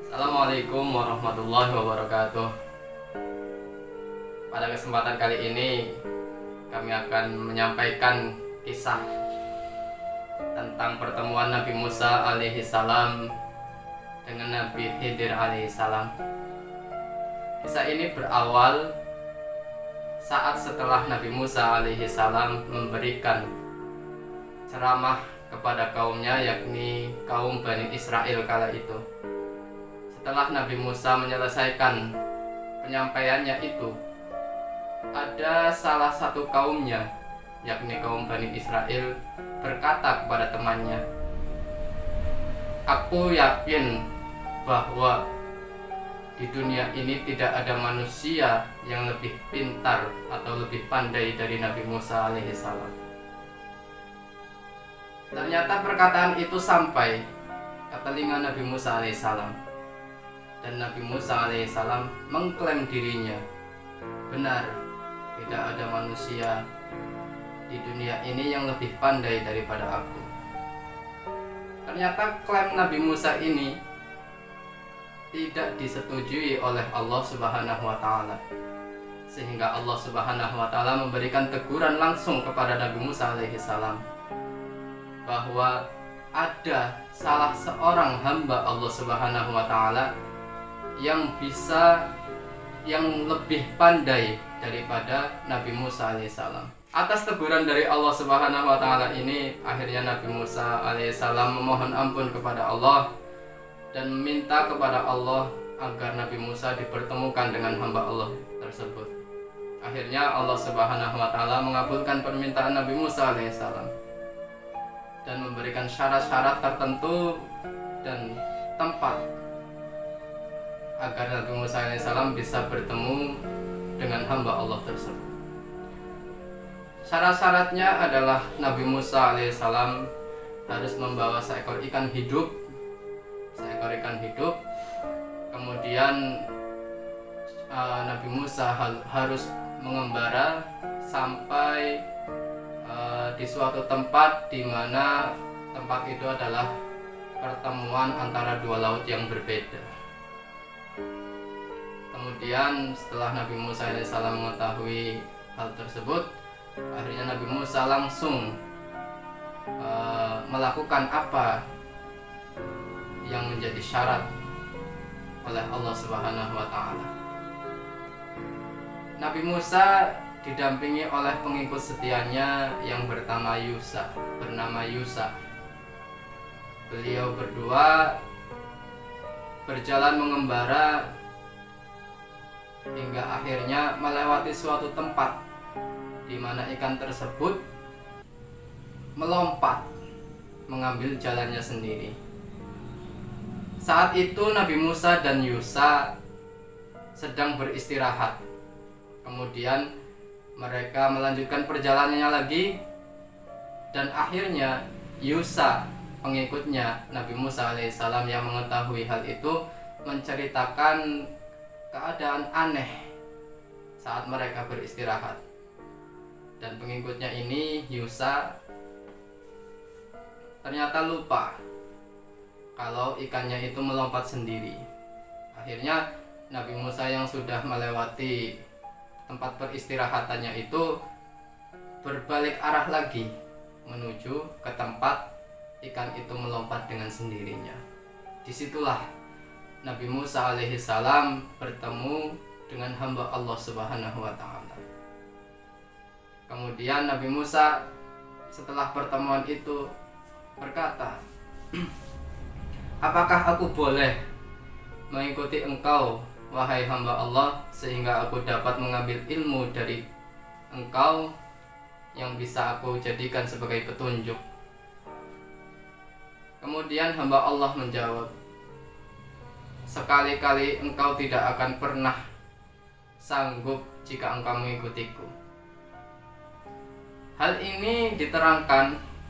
Assalamualaikum warahmatullahi wabarakatuh. Pada kesempatan kali ini kami akan menyampaikan kisah tentang pertemuan Nabi Musa alaihi salam dengan Nabi Khidir alaihi salam. Kisah ini berawal saat setelah Nabi Musa alaihi salam memberikan ceramah kepada kaumnya, yakni kaum Bani Israel kala itu. Setelah Nabi Musa menyelesaikan penyampaiannya itu, ada salah satu kaumnya, yakni kaum Bani Israel, berkata kepada temannya, "Aku yakin bahwa di dunia ini tidak ada manusia yang lebih pintar atau lebih pandai dari Nabi Musa alaihissalam." Ternyata perkataan itu sampai ke telinga Nabi Musa alaihissalam, dan Nabi Musa alaihissalam mengklaim dirinya, "Benar, tidak ada manusia di dunia ini yang lebih pandai daripada aku." Ternyata klaim Nabi Musa ini tidak disetujui oleh Allah Subhanahu wa taala, sehingga Allah Subhanahu wa taala memberikan teguran langsung kepada Nabi Musa alaihissalam bahwa ada salah seorang hamba Allah Subhanahu wa taala yang lebih pandai daripada Nabi Musa alaihissalam. Atas teguran dari Allah Subhanahu wa taala ini, akhirnya Nabi Musa alaihissalam memohon ampun kepada Allah dan meminta kepada Allah agar Nabi Musa dipertemukan dengan hamba Allah tersebut. Akhirnya Allah Subhanahu wa taala mengabulkan permintaan Nabi Musa alaihissalam dan memberikan syarat-syarat tertentu dan tempat agar Nabi Musa alaihissalam bisa bertemu dengan hamba Allah tersebut. Syarat-syaratnya adalah Nabi Musa alaihissalam harus membawa seekor ikan hidup, kemudian Nabi Musa harus mengembara sampai di suatu tempat di mana tempat itu adalah pertemuan antara dua laut yang berbeda. Kemudian setelah Nabi Musa alaihissalam mengetahui hal tersebut, akhirnya Nabi Musa langsung melakukan apa yang menjadi syarat oleh Allah Subhanahu wa taala. Nabi Musa didampingi oleh pengikut setianya yang bernama Yusa. Beliau berdua berjalan mengembara hingga akhirnya melewati suatu tempat di mana ikan tersebut melompat mengambil jalannya sendiri. Saat itu Nabi Musa dan Yusa sedang beristirahat. Kemudian mereka melanjutkan perjalanannya lagi, dan akhirnya Yusa, pengikutnya Nabi Musa alaihissalam yang mengetahui hal itu, menceritakan keadaan aneh saat mereka beristirahat. Dan pengikutnya ini, Yusa, ternyata lupa kalau ikannya itu melompat sendiri. Akhirnya Nabi Musa yang sudah melewati tempat peristirahatannya itu berbalik arah lagi menuju ke tempat ikan itu melompat dengan sendirinya. Disitulah Nabi Musa alaihissalam bertemu dengan hamba Allah Subhanahu wa taala. Kemudian Nabi Musa setelah pertemuan itu berkata, "Apakah aku boleh mengikuti engkau, wahai hamba Allah, sehingga aku dapat mengambil ilmu dari engkau yang bisa aku jadikan sebagai petunjuk?" Kemudian hamba Allah menjawab, "Sekali-kali engkau tidak akan pernah sanggup jika engkau mengikutiku." Hal ini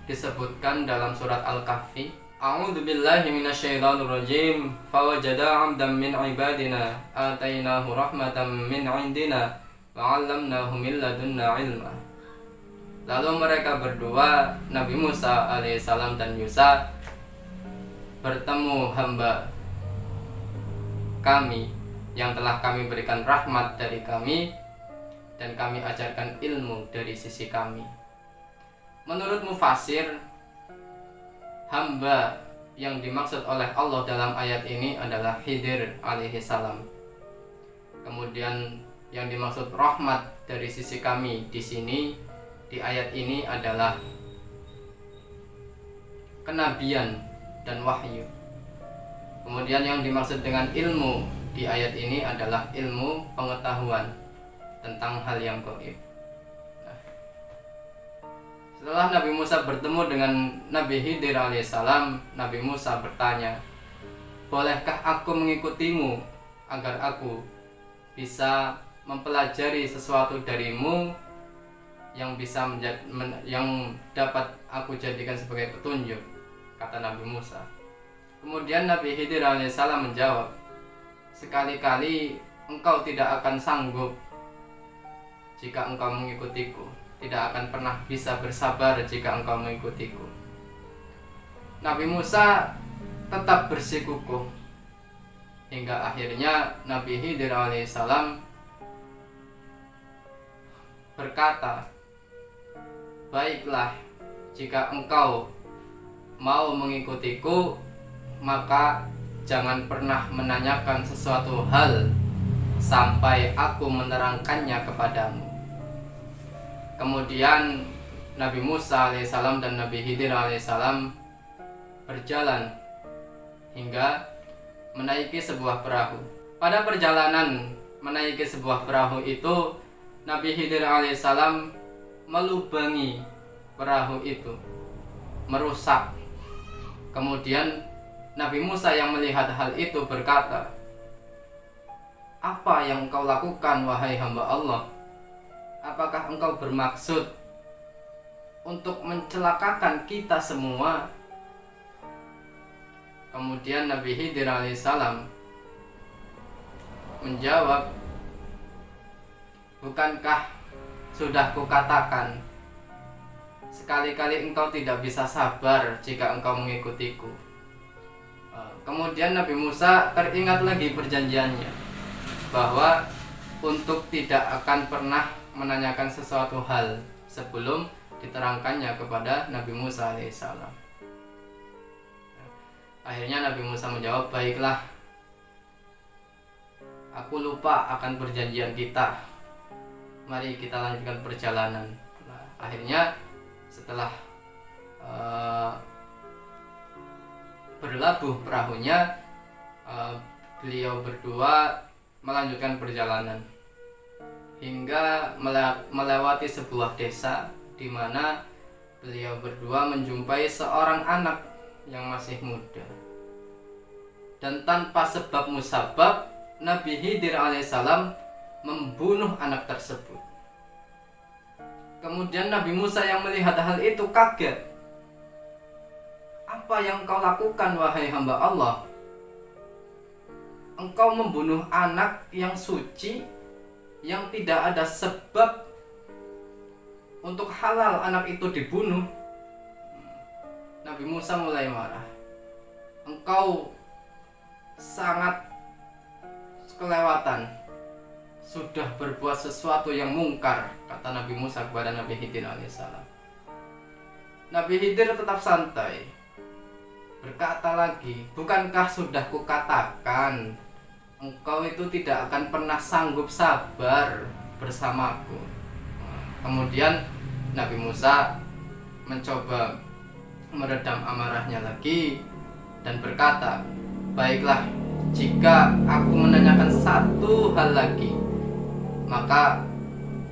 disebutkan dalam surat Al-Kahfi. A'udzu billahi minasyaitonir rajim. Fawajada 'abdan min 'ibadina atainahu rahmatan min 'indina wa 'allamnahu min ladunna 'ilma. Lalu mereka berdua, Nabi Musa alaihissalam dan Yusa, bertemu hamba kami, yang telah kami berikan rahmat dari kami, dan kami ajarkan ilmu dari sisi kami. Menurut mufasir, hamba yang dimaksud oleh Allah dalam ayat ini adalah Khidir alaihi salam. Kemudian yang dimaksud rahmat dari sisi kami di sini di ayat ini adalah kenabian dan wahyu. Kemudian yang dimaksud dengan ilmu di ayat ini adalah ilmu pengetahuan tentang hal yang gaib. Setelah Nabi Musa bertemu dengan Nabi Khidir alaihissalam, Nabi Musa bertanya, "Bolehkah aku mengikutimu agar aku bisa mempelajari sesuatu darimu yang dapat aku jadikan sebagai petunjuk?" kata Nabi Musa. Kemudian Nabi Khidir alaihissalam menjawab, "Sekali-kali engkau tidak akan sanggup jika engkau mengikutiku. Tidak akan pernah bisa bersabar jika engkau mengikutiku." Nabi Musa tetap bersikukuh hingga akhirnya Nabi Khidir alaihissalam berkata, "Baiklah, jika engkau mau mengikutiku, maka jangan pernah menanyakan sesuatu hal sampai aku menerangkannya kepadamu." Kemudian Nabi Musa alaihissalam dan Nabi Khidir alaihissalam berjalan hingga menaiki sebuah perahu. Pada perjalanan menaiki sebuah perahu itu, Nabi Khidir alaihissalam melubangi perahu itu, merusak. Kemudian Nabi Musa yang melihat hal itu berkata, "Apa yang engkau lakukan, wahai hamba Allah? Apakah engkau bermaksud untuk mencelakakan kita semua?" Kemudian Nabi Khidir alaihissalam menjawab, "Bukankah sudah kukatakan, sekali-kali engkau tidak bisa sabar jika engkau mengikutiku." Kemudian Nabi Musa teringat lagi perjanjiannya bahwa untuk tidak akan pernah menanyakan sesuatu hal sebelum diterangkannya kepada Nabi Musa alaihissalam. Akhirnya Nabi Musa menjawab, "Baiklah, aku lupa akan perjanjian kita. Mari kita lanjutkan perjalanan." Akhirnya setelah berlabuh perahunya, beliau berdua melanjutkan perjalanan hingga melewati sebuah desa di mana beliau berdua menjumpai seorang anak yang masih muda. Dan tanpa sebab musabab, Nabi Khidir alaihissalam membunuh anak tersebut. Kemudian Nabi Musa yang melihat hal itu kaget. "Apa yang kau lakukan, wahai hamba Allah? Engkau membunuh anak yang suci, yang tidak ada sebab untuk halal anak itu dibunuh." Nabi Musa mulai marah. "Engkau sangat kelewatan, sudah berbuat sesuatu yang mungkar," kata Nabi Musa kepada Nabi Khidir alaihissalam. Nabi Khidir tetap santai, berkata lagi, "Bukankah sudah kukatakan, engkau itu tidak akan pernah sanggup sabar bersamaku?" Kemudian Nabi Musa mencoba meredam amarahnya lagi dan berkata, "Baiklah, jika aku menanyakan satu hal lagi, maka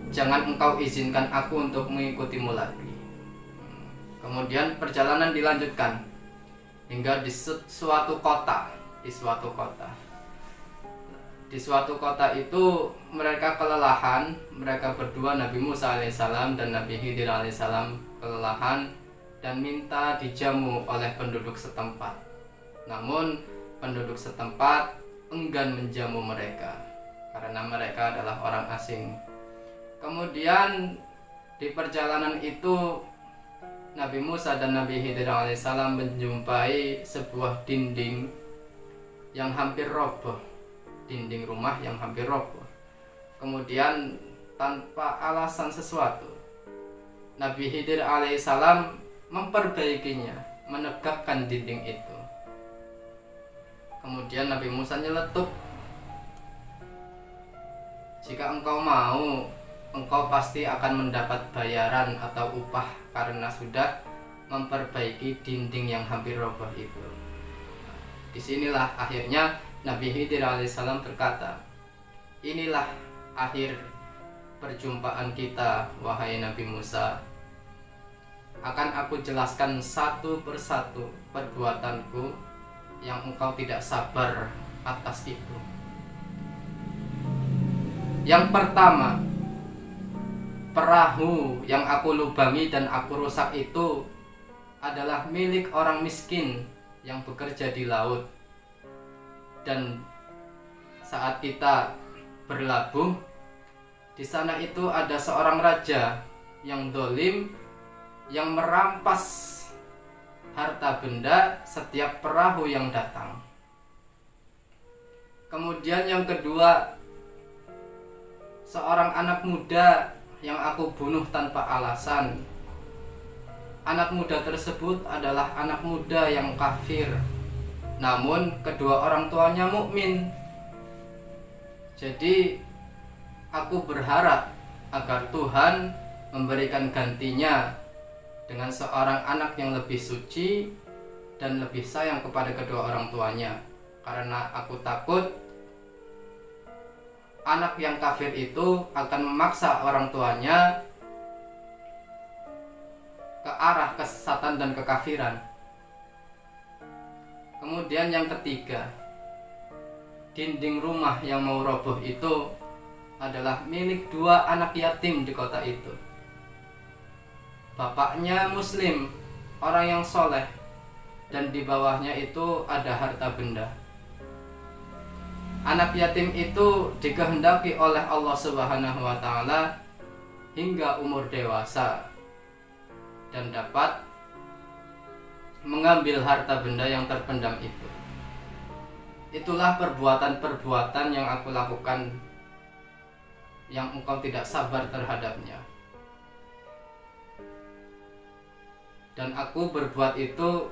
jangan engkau izinkan aku untuk mengikutimu lagi." Kemudian perjalanan dilanjutkan hingga di suatu kota. Di suatu kota itu mereka kelelahan. Mereka berdua, Nabi Musa alaihissalam dan Nabi Khidir alaihissalam, kelelahan dan minta dijamu oleh penduduk setempat. Namun penduduk setempat enggan menjamu mereka karena mereka adalah orang asing. Kemudian di perjalanan itu Nabi Musa dan Nabi Khidir alaihissalam menjumpai sebuah dinding yang hampir roboh dinding rumah yang hampir roboh. Kemudian tanpa alasan sesuatu, Nabi Khidir alaihissalam memperbaikinya, menegakkan dinding itu. Kemudian Nabi Musa nyeletuk, jika engkau mau, engkau pasti akan mendapat bayaran atau upah karena sudah memperbaiki dinding yang hampir roboh itu. Disinilah akhirnya Nabi Khidir alaihissalam berkata, inilah akhir perjumpaan kita, wahai Nabi Musa. Akan aku jelaskan satu persatu perbuatanku yang engkau tidak sabar atas itu. Yang pertama, perahu yang aku lubangi dan aku rusak itu adalah milik orang miskin yang bekerja di laut. Dan saat kita berlabuh, di sana itu ada seorang raja yang dolim, yang merampas harta benda setiap perahu yang datang. Kemudian yang kedua, seorang anak muda yang aku bunuh tanpa alasan. Anak muda tersebut adalah anak muda yang kafir, namun kedua orang tuanya mukmin. Jadi aku berharap agar Tuhan memberikan gantinya dengan seorang anak yang lebih suci dan lebih sayang kepada kedua orang tuanya. Karena aku takut anak yang kafir itu akan memaksa orang tuanya ke arah kesesatan dan kekafiran. Kemudian yang ketiga, dinding rumah yang mau roboh itu adalah milik dua anak yatim di kota itu. Bapaknya muslim, orang yang soleh, dan di bawahnya itu ada harta benda. Anak yatim itu dikehendaki oleh Allah Subhanahu wa Ta'ala hingga umur dewasa dan dapat mengambil harta benda yang terpendam itu. Itulah perbuatan-perbuatan yang aku lakukan yang engkau tidak sabar terhadapnya. Dan aku berbuat itu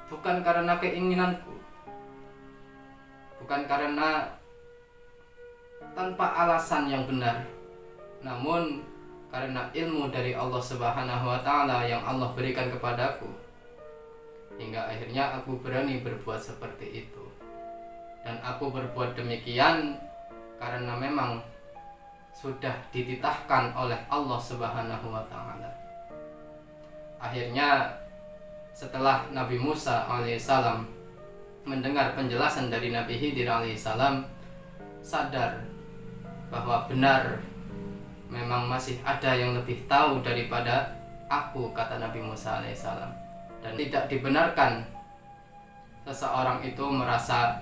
bukan karena keinginanku, bukan karena tanpa alasan yang benar, namun karena ilmu dari Allah Subhanahu wa Ta'ala yang Allah berikan kepadaku, hingga akhirnya aku berani berbuat seperti itu. Dan aku berbuat demikian karena memang sudah dititahkan oleh Allah Subhanahu wa Ta'ala. Akhirnya setelah Nabi Musa alaihissalam mendengar penjelasan dari Nabi Khidir alaihissalam, sadar bahwa benar memang masih ada yang lebih tahu daripada aku, kata Nabi Musa alaihissalam. Dan tidak dibenarkan seseorang itu merasa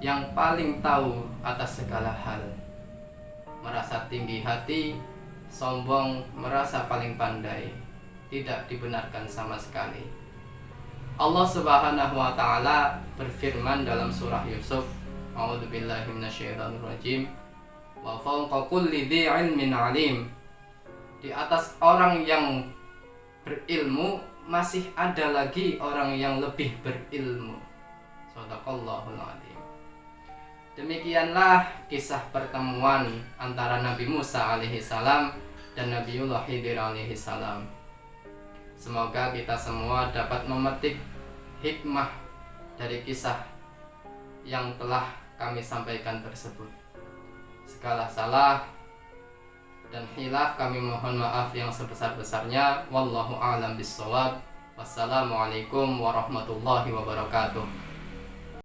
yang paling tahu atas segala hal, merasa tinggi hati, sombong, merasa paling pandai. Tidak dibenarkan sama sekali. Allah Subhanahu wa Ta'ala berfirman dalam surah Yusuf, A'udzubillahi minasyaitonirrajim, wa fawqa kulli dzi 'ilmin 'alim. Di atas orang yang berilmu masih ada lagi orang yang lebih berilmu. Shadaqallahul 'adzim. Demikianlah kisah pertemuan antara Nabi Musa alaihissalam dan Nabiullah Khidir alaihissalam. Semoga kita semua dapat memetik hikmah dari kisah yang telah kami sampaikan tersebut. Segala salah dan khilaf kami mohon maaf yang sebesar-besarnya. Wallahu a'lam bishawab. Wassalamualaikum warahmatullahi wabarakatuh.